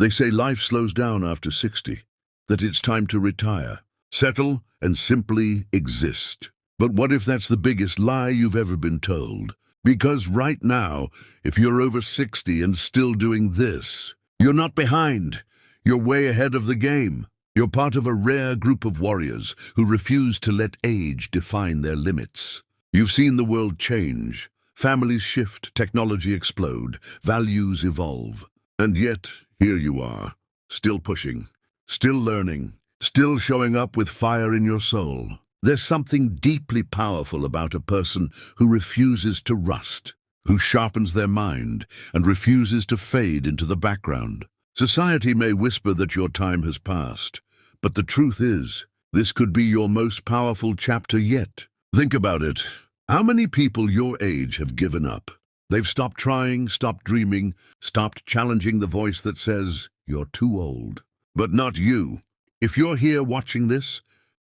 They say life slows down after 60, that it's time to retire, settle, and simply exist. But what if that's the biggest lie you've ever been told? Because right now, if you're over 60 and still doing this, you're not behind. You're way ahead of the game. You're part of a rare group of warriors who refuse to let age define their limits. You've seen the world change, families shift, technology explode, values evolve. And yet, here you are, still pushing, still learning, still showing up with fire in your soul. There's something deeply powerful about a person who refuses to rust, who sharpens their mind and refuses to fade into the background. Society may whisper that your time has passed, but the truth is, this could be your most powerful chapter yet. Think about it. How many people your age have given up? They've stopped trying, stopped dreaming, stopped challenging the voice that says, you're too old. But not you. If you're here watching this,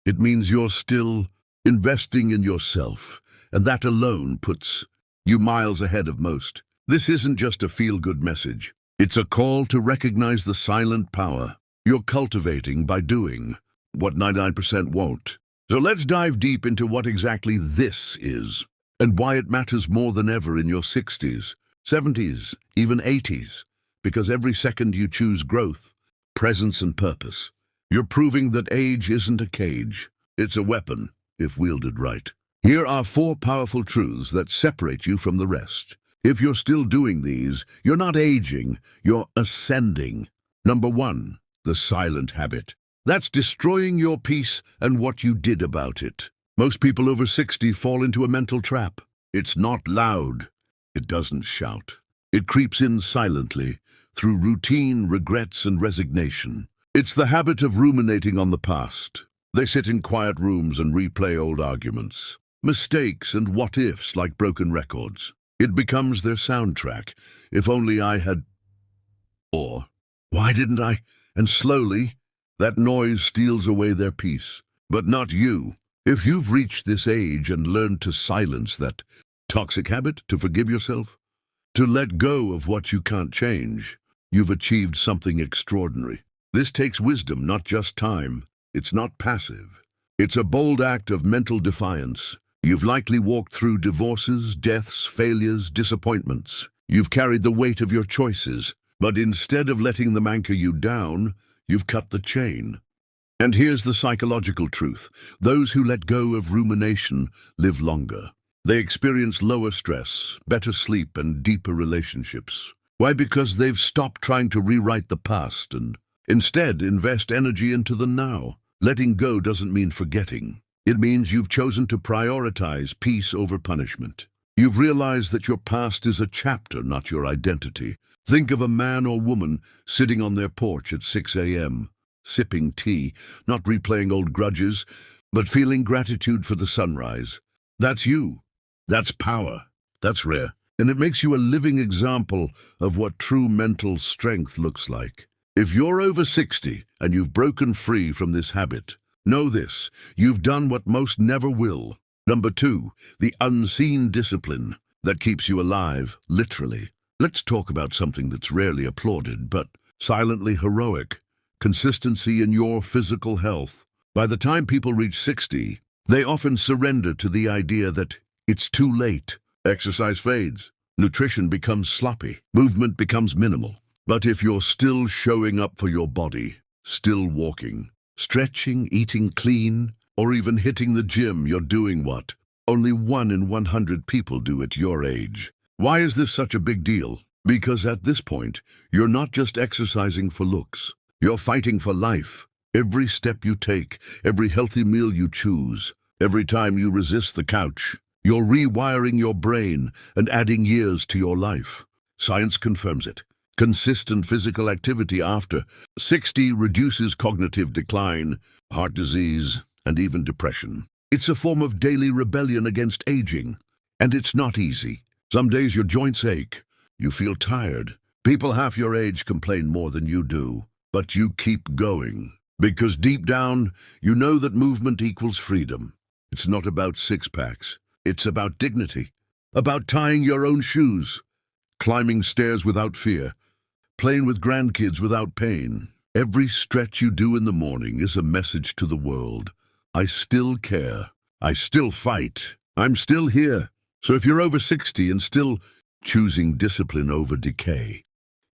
it means you're still investing in yourself, and that alone puts you miles ahead of most. This isn't just a feel-good message. It's a call to recognize the silent power you're cultivating by doing what 99% won't. So let's dive deep into what exactly this is and why it matters more than ever in your 60s, 70s, even 80s. Because every second you choose growth, presence, and purpose, you're proving that age isn't a cage. It's a weapon, if wielded right. Here are 4 powerful truths that separate you from the rest. If you're still doing these, you're not aging, you're ascending. Number 1, the silent habit. That's destroying your peace and what you did about it. Most people over 60 fall into a mental trap. It's not loud. It doesn't shout. It creeps in silently, through routine, regrets, and resignation. It's the habit of ruminating on the past. They sit in quiet rooms and replay old arguments, mistakes and what-ifs like broken records. It becomes their soundtrack. If only I had... Or, why didn't I? And slowly, that noise steals away their peace. But not you. If you've reached this age and learned to silence that toxic habit, to forgive yourself, to let go of what you can't change, you've achieved something extraordinary. This takes wisdom, not just time. It's not passive. It's a bold act of mental defiance. You've likely walked through divorces, deaths, failures, disappointments. You've carried the weight of your choices, but instead of letting them anchor you down, you've cut the chain. And here's the psychological truth. Those who let go of rumination live longer. They experience lower stress, better sleep, and deeper relationships. Why? Because they've stopped trying to rewrite the past and instead invest energy into the now. Letting go doesn't mean forgetting. It means you've chosen to prioritize peace over punishment. You've realized that your past is a chapter, not your identity. Think of a man or woman sitting on their porch at 6 a.m., sipping tea, not replaying old grudges, but feeling gratitude for the sunrise. That's you. That's power. That's rare. And it makes you a living example of what true mental strength looks like. If you're over 60 and you've broken free from this habit, know this: you've done what most never will. Number 2, the unseen discipline that keeps you alive, literally. Let's talk about something that's rarely applauded, but silently heroic: consistency in your physical health. By the time people reach 60, they often surrender to the idea that it's too late. Exercise fades, nutrition becomes sloppy, movement becomes minimal. But if you're still showing up for your body, still walking, stretching, eating clean, or even hitting the gym, you're doing what only 1 in 100 people do at your age. Why is this such a big deal? Because at this point, you're not just exercising for looks. You're fighting for life. Every step you take, every healthy meal you choose, every time you resist the couch, you're rewiring your brain and adding years to your life. Science confirms it. Consistent physical activity after 60 reduces cognitive decline, heart disease, and even depression. It's a form of daily rebellion against aging. And it's not easy. Some days your joints ache. You feel tired. People half your age complain more than you do. But you keep going. Because deep down, you know that movement equals freedom. It's not about six-packs. It's about dignity. About tying your own shoes. Climbing stairs without fear. playing with grandkids without pain. Every stretch you do in the morning is a message to the world. I still care. I still fight. I'm still here. So if you're over 60 and still choosing discipline over decay,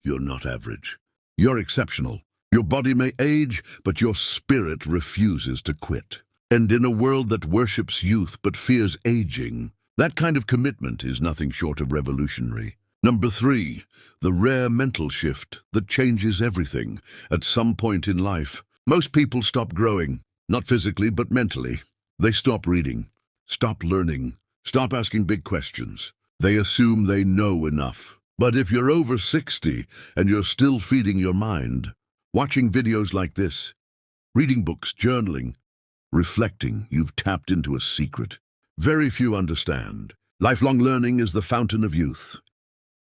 you're not average. You're exceptional. Your body may age, but your spirit refuses to quit. And in a world that worships youth but fears aging, that kind of commitment is nothing short of revolutionary. Number 3, the rare mental shift that changes everything. At some point in life, most people stop growing, not physically but mentally. They stop reading, stop learning, stop asking big questions. They assume they know enough. But if you're over 60 and you're still feeding your mind, watching videos like this, reading books, journaling, reflecting, you've tapped into a secret very few understand. Lifelong learning is the fountain of youth.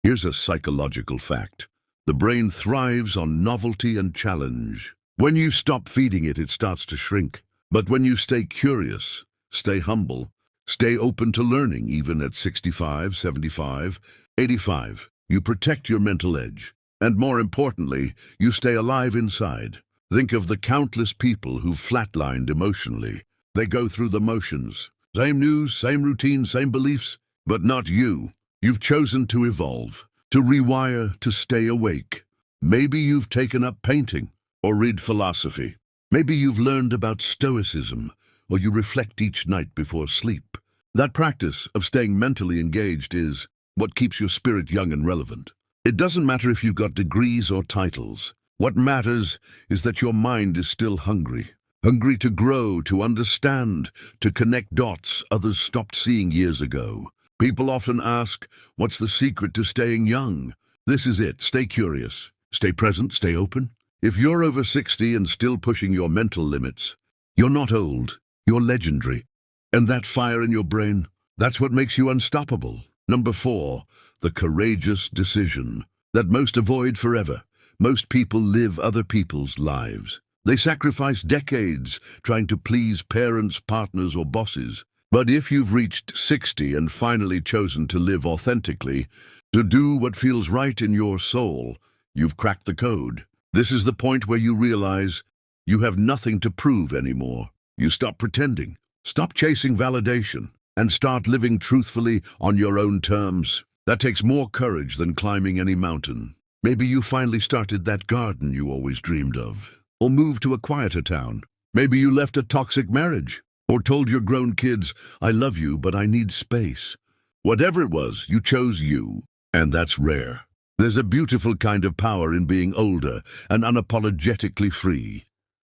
Here's a psychological fact. The brain thrives on novelty and challenge. When you stop feeding it, it starts to shrink. But when you stay curious, stay humble, stay open to learning, even at 65, 75, 85, you protect your mental edge. And more importantly, you stay alive inside. Think of the countless people who've flatlined emotionally. They go through the motions. Same news, same routine, same beliefs, but not you. You've chosen to evolve, to rewire, to stay awake. Maybe you've taken up painting or read philosophy. Maybe you've learned about stoicism, or you reflect each night before sleep. That practice of staying mentally engaged is what keeps your spirit young and relevant. It doesn't matter if you've got degrees or titles. What matters is that your mind is still hungry. Hungry to grow, to understand, to connect dots others stopped seeing years ago. People often ask, what's the secret to staying young? This is it. Stay curious. Stay present. Stay open. If you're over 60 and still pushing your mental limits, you're not old. You're legendary. And that fire in your brain, that's what makes you unstoppable. Number 4, the courageous decision that most avoid forever. Most people live other people's lives. They sacrifice decades trying to please parents, partners, or bosses. But if you've reached 60 and finally chosen to live authentically, to do what feels right in your soul, you've cracked the code. This is the point where you realize you have nothing to prove anymore. You stop pretending, stop chasing validation, and start living truthfully on your own terms. That takes more courage than climbing any mountain. Maybe you finally started that garden you always dreamed of, or moved to a quieter town. Maybe you left a toxic marriage, or told your grown kids, I love you, but I need space. Whatever it was, you chose you, and that's rare. There's a beautiful kind of power in being older and unapologetically free.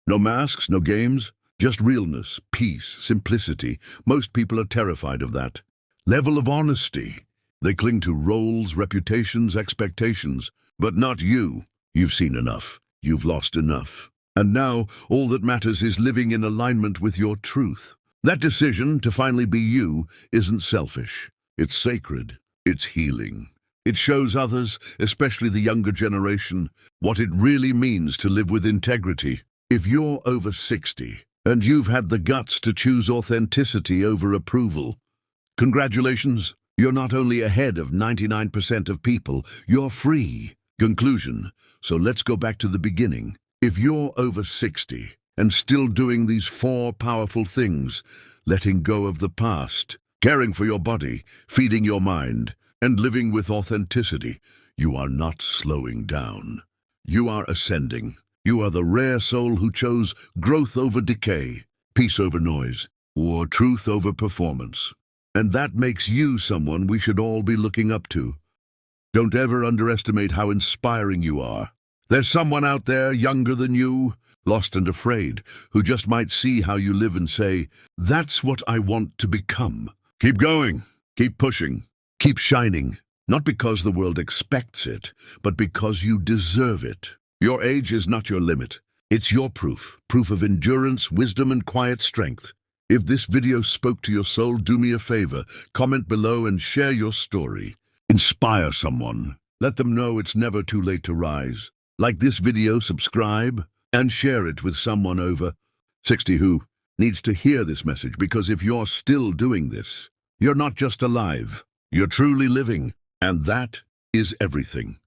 No masks, no games, just realness, peace, simplicity. Most people are terrified of that level of honesty. They cling to roles, reputations, expectations, but not you. You've seen enough. You've lost enough. And now, all that matters is living in alignment with your truth. That decision to finally be you isn't selfish. It's sacred. It's healing. It shows others, especially the younger generation, what it really means to live with integrity. If you're over 60 and you've had the guts to choose authenticity over approval, congratulations. You're not only ahead of 99% of people, you're free. Conclusion. So let's go back to the beginning. If you're over 60 and still doing these 4 powerful things, letting go of the past, caring for your body, feeding your mind, and living with authenticity, you are not slowing down. You are ascending. You are the rare soul who chose growth over decay, peace over noise, or truth over performance. And that makes you someone we should all be looking up to. Don't ever underestimate how inspiring you are. There's someone out there younger than you, lost and afraid, who just might see how you live and say, that's what I want to become. Keep going, keep pushing, keep shining, not because the world expects it, but because you deserve it. Your age is not your limit. It's your proof of endurance, wisdom, and quiet strength. If this video spoke to your soul, do me a favor, comment below and share your story. Inspire someone. Let them know it's never too late to rise. Like this video, subscribe, and share it with someone over 60 who needs to hear this message, because if you're still doing this, you're not just alive, you're truly living, and that is everything.